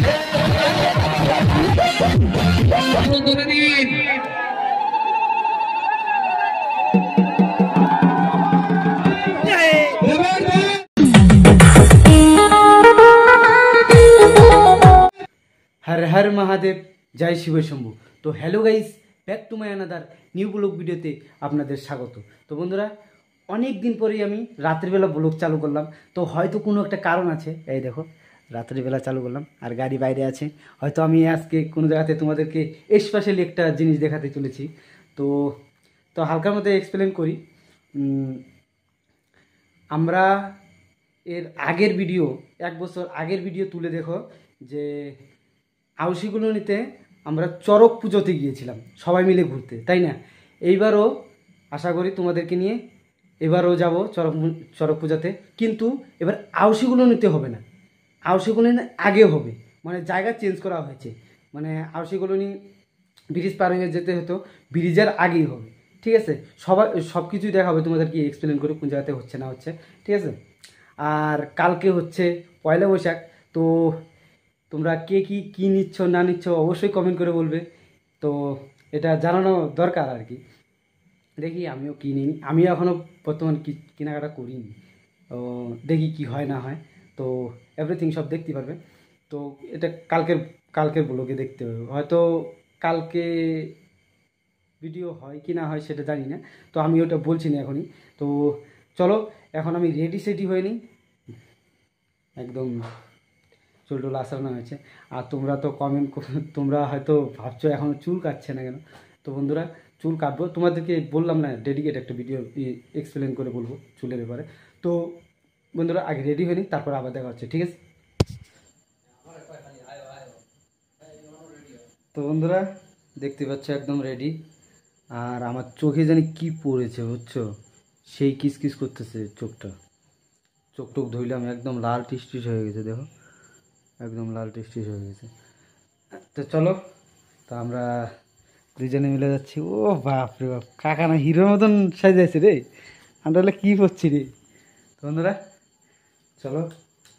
हर हर महादेव जय शिव शंभु। तो hello guys, back to my another new blog ভিডিওতে আপনাদের স্বাগত। তো বন্ধুরা, অনেক দিন পরেই আমি রাত্রিবেলা ব্লগ চালু করলাম। তো হয়তো কোনো একটা কারণ আছে, এই দেখো রাত্রিবেলা চালু করলাম আর গাড়ি বাইরে আছে। হয়তো আমি আজকে কোনো জায়গাতে তোমাদেরকে স্পেশালি একটা জিনিস দেখাতে চলেছি। তো তো হালকার মধ্যে এক্সপ্লেন করি। আমরা এর আগের ভিডিও, এক বছর আগের ভিডিও তুলে দেখো যে আউশিগুলো নিতে আমরা চড়ক পুজোতে গিয়েছিলাম সবাই মিলে ঘুরতে, তাই না? এইবারও আশা করি তোমাদেরকে নিয়ে এবারও যাব চড়ক পূজাতে, কিন্তু এবার আউশিগুলো নিতে হবে না, আউশিগুলো আগে হবে, মানে জায়গা চেঞ্জ করা হয়েছে। মানে আউশিগুলো নিয়ে ব্রিজ পার হয়ে যেতে হতো, ব্রিজের আগেই হবে, ঠিক আছে? সব কিছুই দেখা হবে তোমাদেরকে এক্সপ্লেন করে কোন জায়গাতে হচ্ছে না হচ্ছে, ঠিক আছে? আর কালকে হচ্ছে পয়লা বৈশাখ। তো তোমরা কে কী নিচ্ছ না নিচ্ছ অবশ্যই কমেন্ট করে বলবে। তো এটা জানানো দরকার আর কি। দেখি আমিও কিনিনি, আমি এখনও বর্তমান কেনাকাটা করিনি। তো দেখি কি হয় না হয়, তো এভরিথিং সব দেখতে পারবে। তো এটা কালকের ব্লগে দেখতে হবে, হয়তো কালকে ভিডিও হয় কি না হয় সেটা জানি না, তো আমি ওটা বলছি না এখনই। তো চলো এখন আমি রেডি হয়ে নিই, একদম চুলটুল আসানো হয়েছে। আর তোমরা তো তোমরা হয়তো ভাবছো এখনও চুল কাটছে না কেন। তো বন্ধুরা, চুল কাটবো, তোমাদেরকে বললাম না ডেডিকেট একটা ভিডিও এক্সপ্লেন করে বলবো চুলের ব্যাপারে। তো বন্ধুরা আগে রেডি হয়ে নিই, তারপর আবার দেখা হচ্ছে, ঠিক আছে? তো বন্ধুরা দেখতে পাচ্ছ একদম রেডি। আর আমার চোখে জানি কি পড়েছে বুঝছো, সেই কিসকিস করতেছে চোখ টোক ধুইলাম, একদম লাল টিস হয়ে গেছে, দেখো একদম লাল টিস হয়ে গেছে। তো চলো, তো আমরা দুজনে মিলে যাচ্ছি। ও বাপ রে বাপ, কাকা না হিরোর মতন সাজাইছে রে, আমরা হলে কী করছি রে। তো বন্ধুরা চলো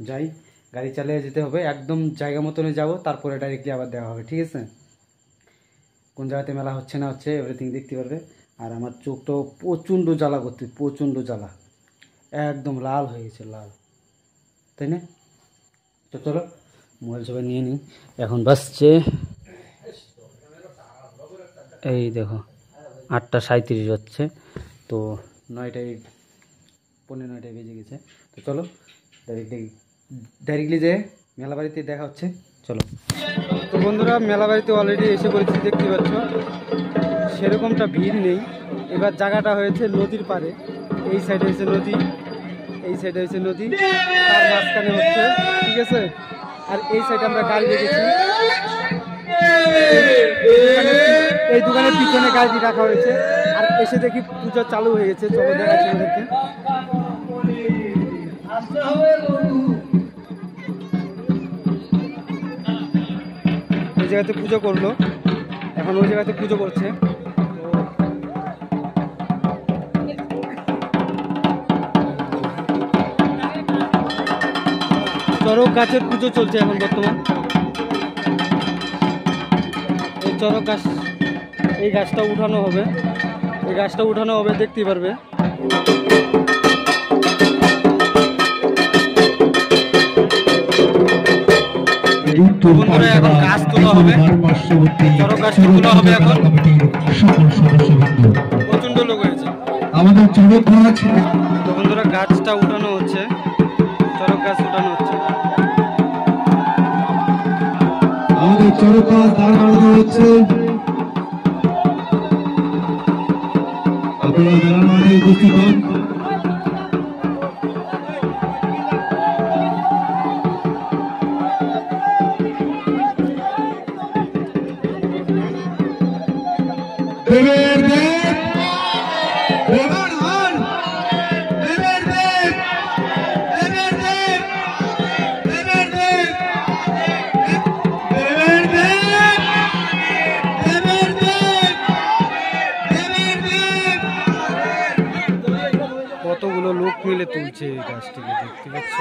যাই, গাড়ি চালিয়ে যেতে হবে, একদম জায়গা মতনে যাবো, তারপরে ডাইরেক্টলি আবার দেওয়া হবে, ঠিক আছে? কোন জায়গাতে মেলা হচ্ছে না হচ্ছে এভরিথিং দেখতে পারবে। আর আমার চোখটাও প্রচণ্ড জ্বালা করতে, প্রচণ্ড জ্বালা, একদম লাল হয়ে গেছে, লাল, তাই না? তো চলো মোবাইল সবাই নিয়ে নিই, এখন বাসছে এই দেখো 8:37 হচ্ছে, তো 9টায় 9:15 বেজে গেছে। তো চলো ডাইরেক্টলি যে মেলা বাড়িতে দেখা হচ্ছে, চলো। তো বন্ধুরা মেলা বাড়িতে অলরেডি এসে পড়েছি, দেখতে পাচ্ছ সেরকমটা ভিড় নেই। এবার জায়গাটা হয়েছে নদীর পাড়ে, এই সাইডে হয়েছে নদী, এই সাইডে হয়েছে নদী, তার মাঝখানে হচ্ছে, ঠিক আছে? আর এই সাইডে আমরা গাড়ি রেখেছি, এই দোকানের পিছনে গাড়ি রাখা হয়েছে। আর এসে দেখি পূজা চালু হয়ে গেছে, চলো দেখাচ্ছি ওদেরকে। ওই জায়গাতে পুজো করলো, এখন ওই জায়গাতে পুজো করছে। চড়ক গাছের পুজো চলছে এখন বর্তমান। এই চড়ক গাছ, এই গাছটা উঠানো হবে, এই গাছটা উঠানো হবে, দেখতেই পারবে। এখন গাছ তোলা হবে, চড়ক গাছটা তোলা হবে এখন। প্রচন্ড লোক হয়েছে আমাদের চড়ক গাছ। তো বন্ধুরা গাছটা উঠানো হচ্ছে, চড়ক গাছ উঠানো হচ্ছে, আমাদের চড়ক গাছ দাঁড় করানো হচ্ছে। আপনারা মেলার মাঠে উপস্থিত হন। কতগুলো লোক মিলে তুলছে এই গাছটিকে, দেখতে পাচ্ছ?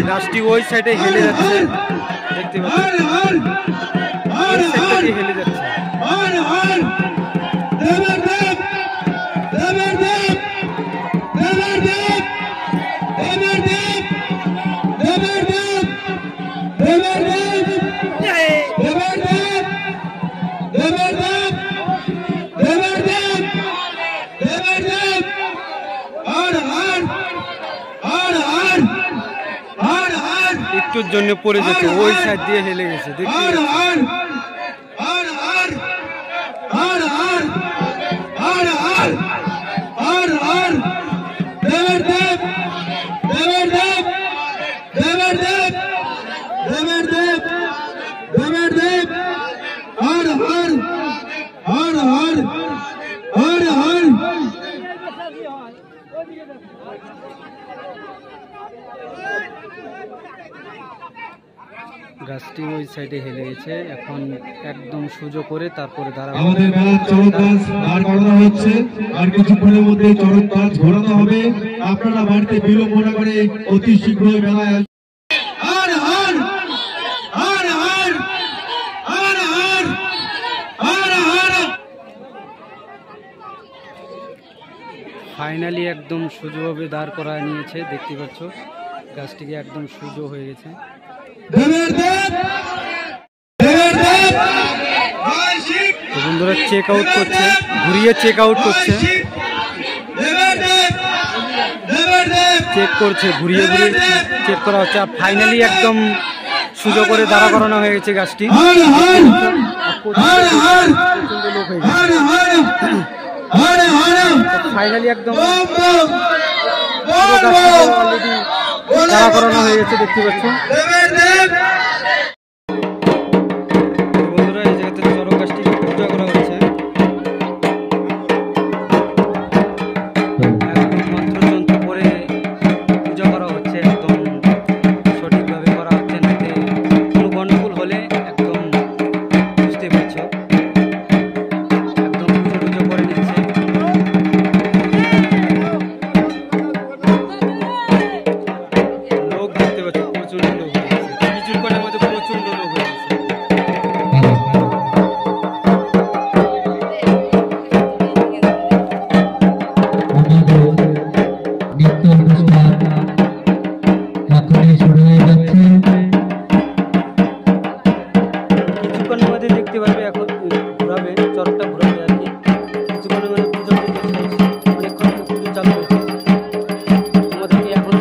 গাছটি ওই সাইডে হেলে যাচ্ছে, দেখতে পাচ্ছেন ওই সাইডটা দিয়ে হেলে যাচ্ছে। একটুর জন্য পড়ে যেতে ওই সাইড দিয়ে হেলে গেছে, দেখতে গাছটি ওই সাইডে হেলে গেছে। এখন একদম সোজা করে তারপরে দাঁড়াবো। আমাদের মেলার চড়ক গাছ দাঁড় করানো হচ্ছে, আর কিছুক্ষণের মধ্যে চড়ক গাছ ঘোরানো হবে। আপনারা বাড়িতে বিলম্ব না করে অতি শীঘ্রই মেলায় ফাইনালি একদম সোজাভাবে দাঁড় করা নিয়েছে, দেখতে পাচ্ছ গাছটিকে একদম সোজা হয়ে গেছে। বন্ধুরা চেক আউট করছে, ঘুরিয়ে চেক আউট করছে, চেক করছে, ঘুরিয়ে ঘুরিয়ে চেক করা হচ্ছে। আর ফাইনালি একদম সোজা করে দাঁড়া করানো হয়ে গেছে গাছটি। ফাইনালি একদম অলরেডি দাঁড়া করানো হয়ে গেছে, দেখতে পাচ্ছ। বন্ধুরা এই জায়গাতে চড়ক গাছটিকে পূজা করা হচ্ছে, মন্ত্রযন্ত্র করে পূজা করা হচ্ছে, একদম সঠিকভাবে করা হচ্ছে, নাতে কোনো গণ্ডগোল হলে একদম বুঝতে পারছো, একদম পুজো টুজো করে নিচ্ছে। লোক দেখতে পাচ্ছ, প্রচুর লোক হয়ে গেছে, কিছুক্ষণের মধ্যে প্রচন্ড লোক হয়ে গেছে। কিছুক্ষণের মধ্যে দেখতে পারবে, এখন ঘুরাবে, চরকটা ঘুরাবে আর কি। কিছুক্ষণের মধ্যে পুজো অনেকক্ষণ পুজো চালু হয়েছে আমাদেরকে এখন।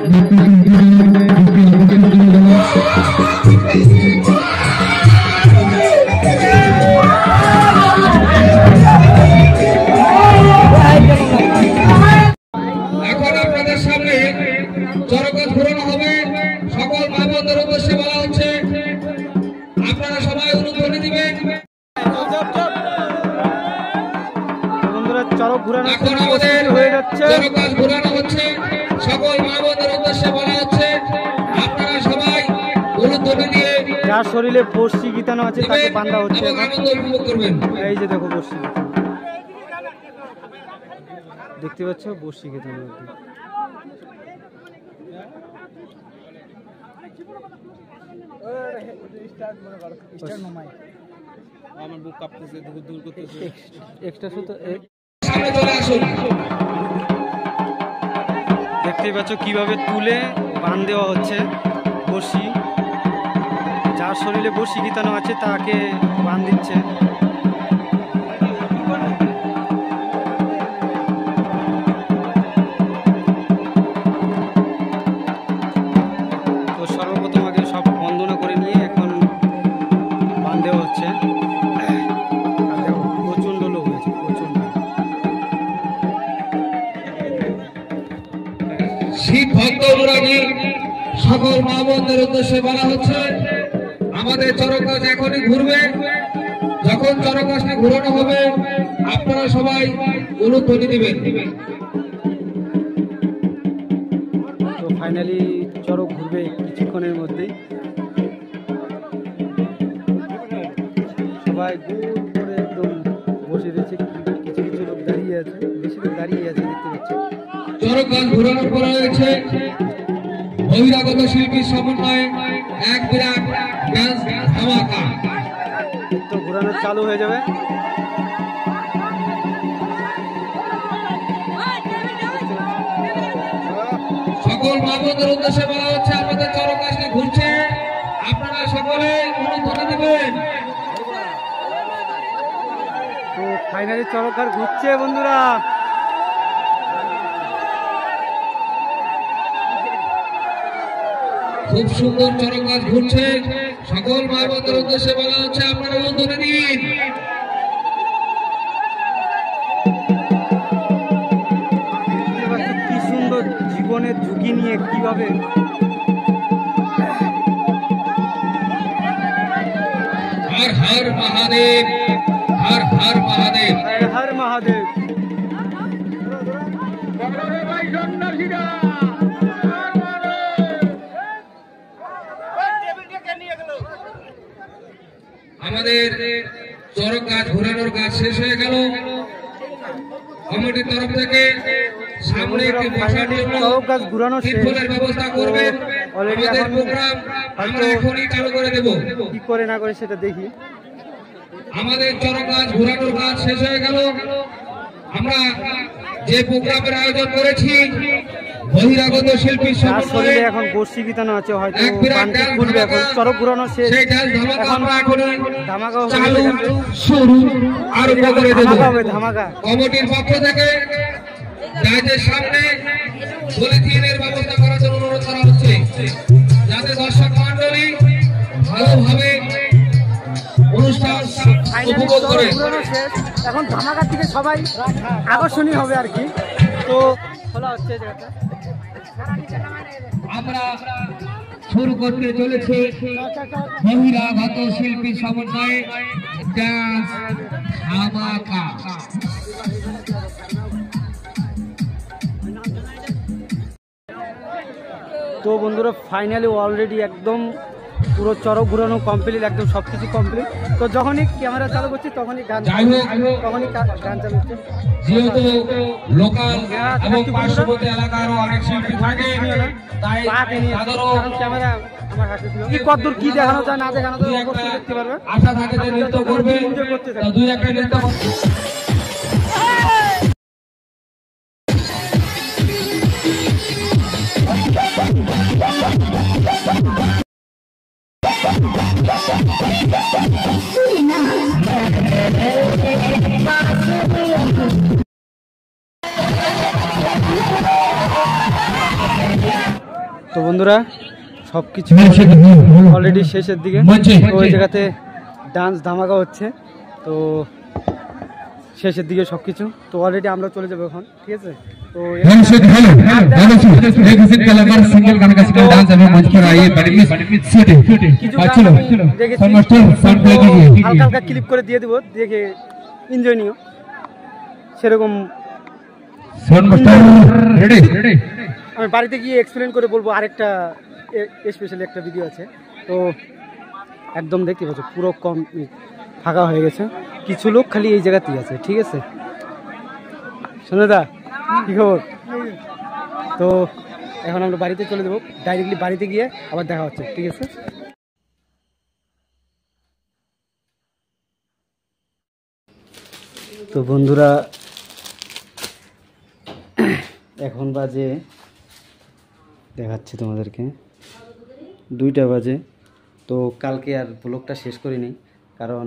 এখন আপনাদের সামনে চড়ক গাছ ঘোরানো হবে। সকল মা বোনদের উদ্দেশ্যে বলা হচ্ছে, আপনারা সবাই অনুধ্বনি দিবেন। বন্ধুরা চরক ঘুরানো এখন আমাদের হয়ে যাচ্ছে, চড়ক গাছ ঘোরানো হচ্ছে। সকল মা বোনদের উদ্দেশ্যে বলা হচ্ছে, আপনারা সবাই অনুধ্বনি দিয়ে যার শরীরে বর্ষি গীতানো আছে তাকে বাঁধা হচ্ছে। এবং আনন্দ উপভোগ করবেন। এই যে দেখো বর্ষি গীতানো, দেখতে পাচ্ছ বর্ষি গীতানো। আমার বুক কাঁপতেছে, দূর করতেছে, এক্সট্রা সুতো। সামনে চলে আসুন। দেখতেই পাচ্ছ কিভাবে তুলে বাঁধ দেওয়া হচ্ছে বর্ষি। যার শরীরে বর্ষি গীতানো আছে তাকে বাঁধ দিচ্ছে। তো সর্বপ্রথম আগে সব বন্দনা করে নিয়ে এখন বাঁধ দেওয়া হচ্ছে। প্রচন্ড লোক হয়েছে, প্রচন্ড। শীত ভক্ত মুরানি সকল মা বোনদের উদ্দেশ্যে বলা হচ্ছে, আমাদের চড়ক গাছ এখনই ঘুরবে। যখন চড়ক গাছটি ঘুরানো হবে, আপনারা সবাই অনুধ্বনি দিবেন। তো ফাইনালি চড়ক ঘুরবে কিছুক্ষণের মধ্যেই। সবাই গোল করে একদম বসে রয়েছে, কিছু কিছু লোক দাঁড়িয়ে আছে, বেশি লোক দাঁড়িয়ে আছে, দেখতে পাচ্ছি। চড়ক গাছ ঘুরানো করা হয়েছে। বহিরাগত শিল্পীর সমন্বয়ে এক বিরাট ডান্স ধামাকা। তো ঘোরানো চালু হয়ে যাবে। সকল মা বোনদের উদ্দেশ্যে বলা হচ্ছে আমাদের চরক আসলে ঘুরছে, আপনারা সকলে অনুমতি দেবেন। তো ফাইনালি চরক আর ঘুরছে বন্ধুরা। খুব সুন্দর চরক গাছ ঘুরছে, সকল মা বোনদের উদ্দেশ্যে বলা হচ্ছে আপনারা অনুমতি দিন। কি সুন্দর জীবনের ঝুঁকি নিয়ে কিভাবে হর হর মহাদেব, হর হর মহাদেব, হর হর মহাদেব। আমাদের চরক গাছ ঘোরানোর কাজ শেষ হয়ে গেল। কমিটির তরফ থেকে সামনে একটি বসার জন্য চরক গাছ ঘুরানো শেষ। ত্রিপলের ব্যবস্থা করবেন। অলরেডি আমাদের এখন প্রোগ্রাম আমরা এখনই চালু করে দেব। কি করে না করে সেটা দেখি। আমাদের চরক গাছ ঘোরানোর কাজ শেষ হয়ে গেল। আমরা যে প্রোগ্রামের আয়োজন করেছি বহিরাগত শিল্পীর তার শরীরে সমন্বয়ে এখন বর্ষি বিতানো আছে, হয়তো এক বিরাট পান্তি ডান্স খুলবে। এখন ধামাকা। চরক ঘুরানো শেষ। সেই ডান্স ধামাকা এখন আমরা এখনই ধামাকা হবে, চালু শুরু আরম্ভ করে দেব। ধামাকা হবে, ধামাকা। কমিটির পক্ষ থেকে জাজের সামনে পলিথিনের ব্যবস্থা করার জন্য অনুরোধ করা হচ্ছে, যাতে দর্শক মন্ডলী ভালোভাবে অনুষ্ঠান ফাইনালি উপভোগ চরক করে। ঘুরানো শেষ। এখন ধামাকার দিকে সবাই আকর্ষণীয় হবে আর কি। তো খোলা হচ্ছে জায়গাটা। আমরা শুরু করতে চলেছি বহিরাগত শিল্পী সমন্বয়ে ডান্স ধামাকা। তো বন্ধুরা ফাইনালি অলরেডি একদম পুরো চরক ঘুরানো কমপ্লিট, একদম সব কিছু কমপ্লিট। তো যখনই ক্যামেরা চালু করছি তখনই গান যাই হোক, তখনই গান চালু হচ্ছে। যেহেতু লোকাল এবং পার্শ্ববর্তী এলাকারও অনেক শিল্পী থাকে, তাই তাদেরও ক্যামেরা আমার হাতে ছিল। কি কতদূর কি দেখানো যায় না দেখানো যায় অবশ্যই দেখতে পারবে। আশা থাকে যে নৃত্য করবে, তো দুই একটা নৃত্য করবে। তো বন্ধুরা সব কিছু অলরেডি শেষের দিকে। তো ওই জায়গাতে ডান্স ধামাকা হচ্ছে, তো শেষের দিকে সব কিছু। তো অলরেডি আমরা চলে যাবো এখন, ঠিক আছে। তো হালকা হালকা ক্লিপ করে দিয়ে দেবো, দেখে এনজয় নিও। সেরকম আমি বাড়িতে গিয়ে এক্সপ্লেন করে বলবো। আরেকটা স্পেশালি একটা ভিডিও আছে, তো একদম দেখতে পাচ্ছ পুরো কম ফাঁকা হয়ে গেছে। কিছু লোক খালি এই জায়গাতেই আছে, ঠিক আছে। সোনাদা কি খবর? তো এখন আমরা বাড়িতে চলে যাবো, ডাইরেক্টলি বাড়িতে গিয়ে আবার দেখা হচ্ছে, ঠিক আছে। তো বন্ধুরা এখন বাজে, দেখাচ্ছি তোমাদেরকে, 2টা বাজে। তো কালকে আর ব্লগটা শেষ করিনি, কারণ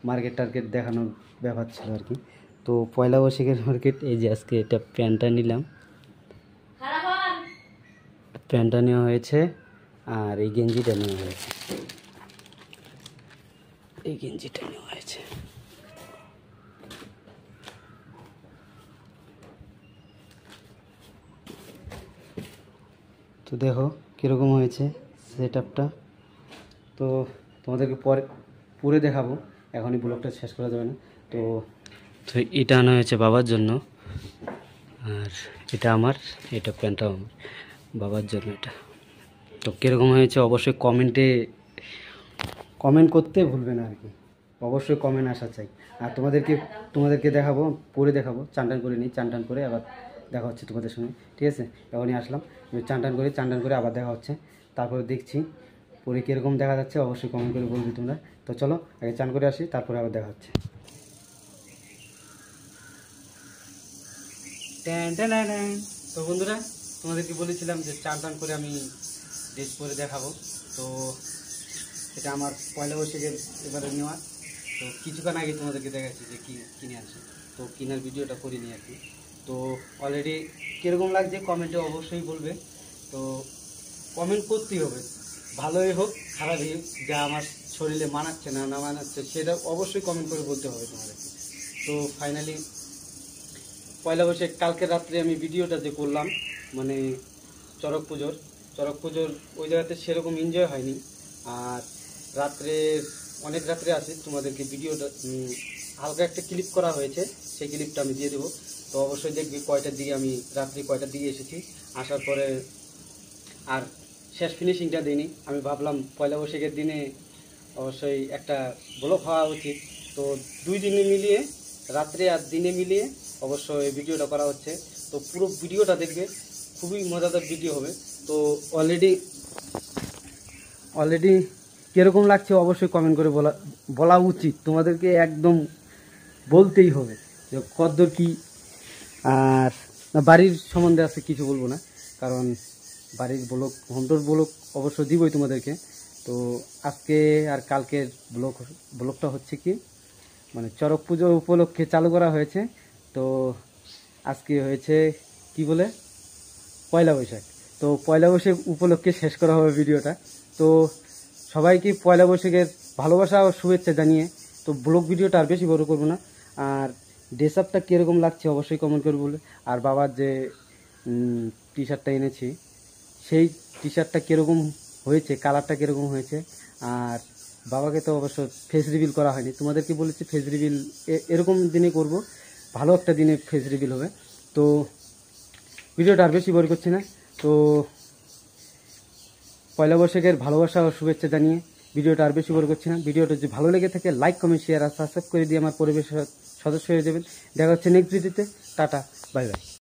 মার্কেট টার্গেট দেখানোর ব্যাপার ছিল আর কি। তো পয়লা বৈশাখের মার্কেট, এই যে আজকে এটা প্যান্টটা নিলাম, প্যান্টটা নেওয়া হয়েছে, আর এই গেঞ্জিটা নেওয়া হয়েছে, এই গেঞ্জিটা নেওয়া হয়েছে। তো দেখো কীরকম হয়েছে সেট আপটা। তো তোমাদেরকে পরে পরে দেখাবো, এখনই ব্লগটা শেষ করা যাবে না। তো তো এটা আনা হয়েছে বাবার জন্য, আর এটা আমার, এটা প্যান্টটাও আমার বাবার জন্য এটা। তো কীরকম হয়েছে অবশ্যই কমেন্ট করতে ভুলবে না আর কি, অবশ্যই কমেন্ট আসা চাই। আর তোমাদেরকে দেখাবো, পরে দেখাবো। চান টান করে নিই, চান টান করে আবার দেখা হচ্ছে তোমাদের সঙ্গে, ঠিক আছে? এখনই আসলাম, চান টান করে আবার দেখা হচ্ছে, তারপরে দেখছি পরে কীরকম দেখা যাচ্ছে, অবশ্যই কমেন্ট করে বলবি তোমরা। তো চলো আগে চান করে আসি, তারপরে আবার দেখা হচ্ছে। তো বন্ধুরা, তোমাদেরকে বলেছিলাম যে চান টান করে আমি ড্রেস পরে দেখাবো। তো এটা আমার পয়লা বৈশাখের এবারে নেওয়া। তো কিছুক্ষণ আগে তোমাদেরকে দেখাচ্ছি যে কিনে আসি, তো কেনার ভিডিওটা করিনি আর কি। তো অলরেডি কীরকম লাগছে কমেন্টে অবশ্যই বলবে। তো কমেন্ট করতেই হবে, ভালোই হোক খারাপই হোক, যা আমার শরীরে মানাচ্ছে না মানাচ্ছে সেটা অবশ্যই কমেন্ট করে বলতে হবে তোমাদেরকে। তো ফাইনালি পয়লা বৈশাখ কালকে রাত্রে আমি ভিডিওটা যে করলাম, মানে চড়ক পুজোর ওই জায়গাতে সেরকম এনজয় হয়নি। আর রাত্রে অনেক রাত্রে আছে, তোমাদেরকে ভিডিওটা হালকা একটা ক্লিপ করা হয়েছে, সেই ক্লিপটা আমি দিয়ে দেবো। তো অবশ্যই দেখবি কয়টার দিকে আমি রাত্রি কয়টার দিকে এসেছি, আসার পরে আর শেষ ফিনিশিংটা দিইনি। আমি ভাবলাম পয়লা বৈশাখের দিনে অবশ্যই একটা ব্লগ হওয়া উচিত। তো 2 দিনে মিলিয়ে, রাত্রে আর দিনে মিলিয়ে অবশ্যই ভিডিওটা করা হচ্ছে। তো পুরো ভিডিওটা দেখবে, খুবই মজাদার ভিডিও হবে। তো অলরেডি কীরকম লাগছে অবশ্যই কমেন্ট করে বলা উচিত, তোমাদেরকে একদম বলতেই হবে যে কদ্দূর কি। আর বাড়ির সম্বন্ধে আছে কিছু বলবো না, কারণ বাড়ির হোম টুর ব্লগ অবশ্য দিবই তোমাদেরকে। তো আজকে আর কালকের ব্লগটা হচ্ছে কি, মানে চড়ক পুজো উপলক্ষে চালু করা হয়েছে। তো আজকে হয়েছে কি বলে পয়লা বৈশাখ। তো পয়লা বৈশাখ উপলক্ষে শেষ করা হবে ভিডিওটা। তো সবাইকে পয়লা বৈশাখের ভালোবাসা ও শুভেচ্ছা জানিয়ে তো ব্লগ ভিডিওটা আর বেশি বড় করবো না। আর ড্রেস আপটা কীরকম লাগছে অবশ্যই কমেন্ট করে বলে। আর বাবার যে টি শার্টটা এনেছি, সেই টি শার্টটা কীরকম হয়েছে, কালারটা কীরকম হয়েছে। আর বাবাকে তো অবশ্য ফেস রিভিল করা হয়নি, তোমাদেরকে বলেছি ফেস রিভিল এরকম দিনে করব, ভালো একটা দিনে ফেস রিভিল হবে। তো ভিডিওটা আর বেশি বড় করছি না। তো পয়লা বৈশাখের ভালোবাসা ও শুভেচ্ছা জানিয়ে ভিডিওটা আর বেশি বড় করছি না। ভিডিওটা যদি ভালো লেগে থাকে লাইক কমেন্ট শেয়ার আর সাবস্ক্রাইব করে দিয়ে আমার পরিবেশের সদস্য হয়ে যাবেন। দেখা হচ্ছে নেক্সট ভিডিওতে। Tata, bye bye.